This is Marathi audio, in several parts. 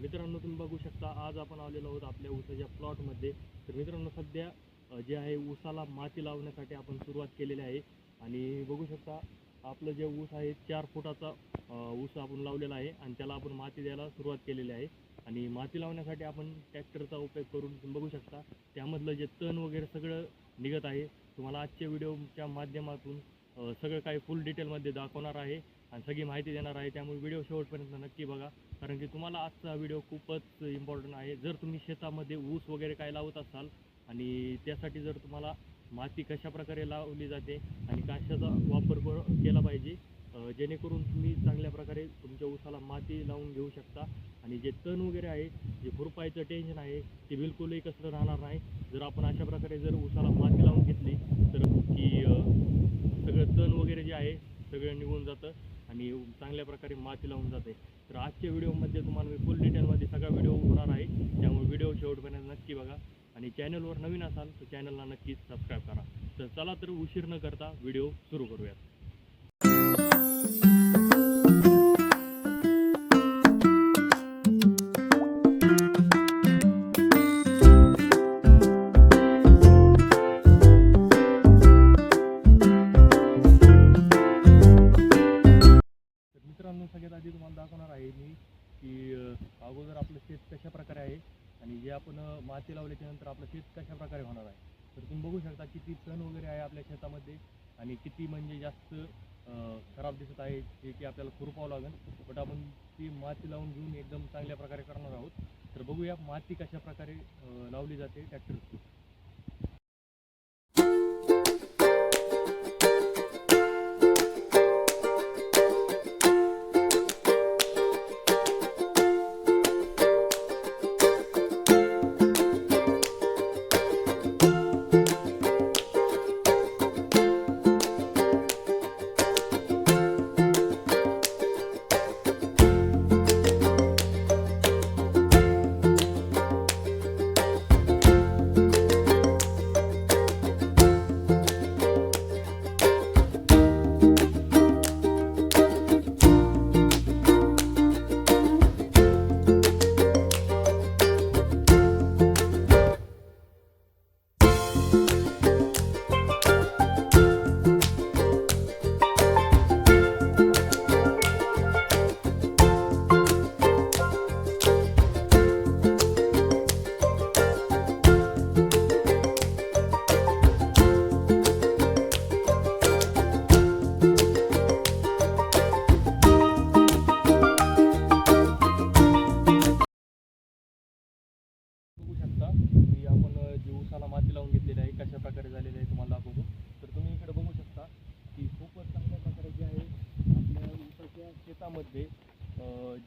मित्रांनो तुम्ही बघू शकता आज आपण आलेलो आहोत आपल्या ऊसाच्या प्लॉटमध्ये। तर मित्रांनो सध्या जे आहे ऊसाला माती लावण्यासाठी आपण सुरुवात केलेली आहे आणि बघू शकता आपलं जे ऊस आहे 4 फुटाचा ऊस आपण लावलेला आहे आणि त्याला आपण माती द्यायला सुरुवात केलेली आहे। आणि माती लावण्यासाठी आपण ट्रॅक्टरचा उपयोग करून तुम्ही बघू शकता त्यामधलं जे तण वगैरे सगळं निघत आहे। तुम्हाला आजच्या व्हिडिओच्या माध्यमातून सगळं काही फुल डिटेलमध्ये दाखवणार आहे आणि सगळी माहिती देणार आहे। त्यामुळे व्हिडिओ शेवटपर्यंत नक्की बघा, कारण की तुम्हाला आजचा व्हिडिओ खूपच इम्पॉर्टंट आहे। जर तुम्ही शेतामध्ये ऊस वगैरे काय लावत असाल आणि त्यासाठी जर तुम्हाला माती कशा प्रकारे लावली जाते आणि कशाचा वापर केला पाहिजे जेणेकरून तुम्ही चांगल्या प्रकारे तुमच्या ऊसाला माती लावून घेऊ शकता आणि जे तण वगैरे आहे, जे खुरपायचं टेन्शन आहे ते बिलकुलही कसलं राहणार नाही। जर आपण अशा प्रकारे जर ऊसाला माती लावून घेतली तर की सगळं तण वगैरे जे आहे सगळं निघून जातं आणि चांगल्या प्रकारे माती लावून जाते। तर आजच्या व्हिडिओमध्ये तुम्हाला मी फुल डिटेलमध्ये सगळा व्हिडिओ होणार आहे, त्यामुळे व्हिडिओ शेवटपर्यंत नक्की बघा आणि चॅनलवर नवीन असाल तर चॅनलला नक्कीच सबस्क्राईब करा। तर चला तर उशीर न करता व्हिडिओ सुरू करूयात। मित्रांनो सगळ्यात आधी तुम्हाला दाखवणार आहे मी की अगोदर आपलं शेत कशा प्रकारे आहे आणि जे आपण माती लावल्याच्या नंतर आपलं शेत कशा प्रकारे होणार आहे। तर तुम्ही बघू शकता किती तण वगैरे आहे आपल्या शेतामध्ये आणि किती म्हणजे जास्त खराब दिसत आहे, जे की आपल्याला खुरपावं लागेल। बट आपण ती माती लावून घेऊन एकदम चांगल्या प्रकारे करणार आहोत। तर बघूया माती कशा प्रकारे लावली जाते ट्रॅक्टर। बघू शकता की आपण जे ऊसाला माती लावून घेतलेली आहे कशा प्रकारे झालेली आहे तुम्हाला दाखवतो। तर तुम्ही इकडे बघू शकता की खूपच चांगल्या प्रकारे जे आहे आपल्या ऊसाच्या शेतामध्ये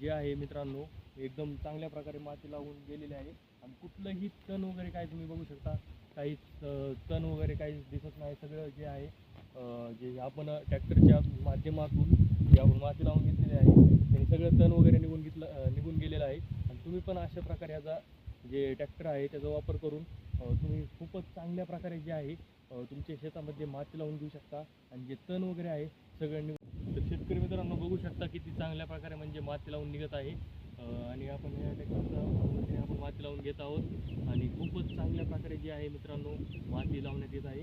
जे आहे मित्रांनो एकदम चांगल्या प्रकारे माती लावून गेलेली आहे आणि कुठलंही तण वगैरे काय तुम्ही बघू शकता, काहीच तण वगैरे काहीच दिसत नाही। सगळं जे आहे जे आपण ट्रॅक्टरच्या माध्यमातून जे आपण माती लावून घेतलेली आहे त्यांनी सगळं तण वगैरे निघून गेलेलं आहे। आणि तुम्ही पण अशा प्रकारे याचा जे ट्रॅक्टर आहे त्याचा वापर करून तुम्ही खूपच चांगल्या प्रकारे जे आहे तुमच्या शेतामध्ये माती लावून घेऊ शकता आणि जे तण वगैरे आहे सगळं तर शेतकरी मित्रांनो बघू शकता किती चांगल्या प्रकारे म्हणजे माती लावून निघत आहे आणि आपण या ट्रॅक्टरच्या मदतीने आपण माती लावून घेत आहोत आणि खूपच चांगल्या प्रकारे जे आहे मित्रांनो माती लावण्यात येत आहे।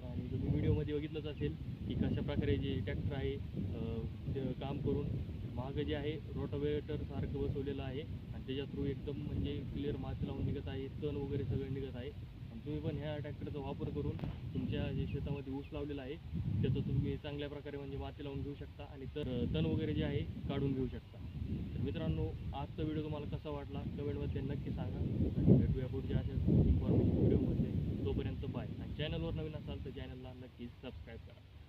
आणि तुम्ही व्हिडिओमध्ये बघितलंच असेल की कशा प्रकारे जे ट्रॅक्टर आहे ते काम करून मागं जे आहे रोटावेटर सारखं बसवलेलं आहे आणि त्याच्या थ्रू एकदम म्हणजे क्लिअर माती लावून निघत आहे, तण वगैरे सगळं निघत आहे। आणि तुम्ही पण ह्या ट्रॅक्टरचा वापर करून तुमच्या जे शेतामध्ये ऊस लावलेला आहे त्याचं तुम्ही चांगल्या प्रकारे म्हणजे माती लावून घेऊ शकता आणि तण वगैरे जे आहे काढून घेऊ शकता। तर मित्रांनो आजचा व्हिडिओ तुम्हाला कसा वाटला कमेंटमध्ये नक्की सांगा आणि भेटूया पुढच्या अशा इन्फॉर्मेटिव्ह व्हिडिओमध्ये। तोपर्यंत बाय आणि चॅनलवर नवीन असाल तर चॅनलला नक्कीच सबस्क्राईब करा।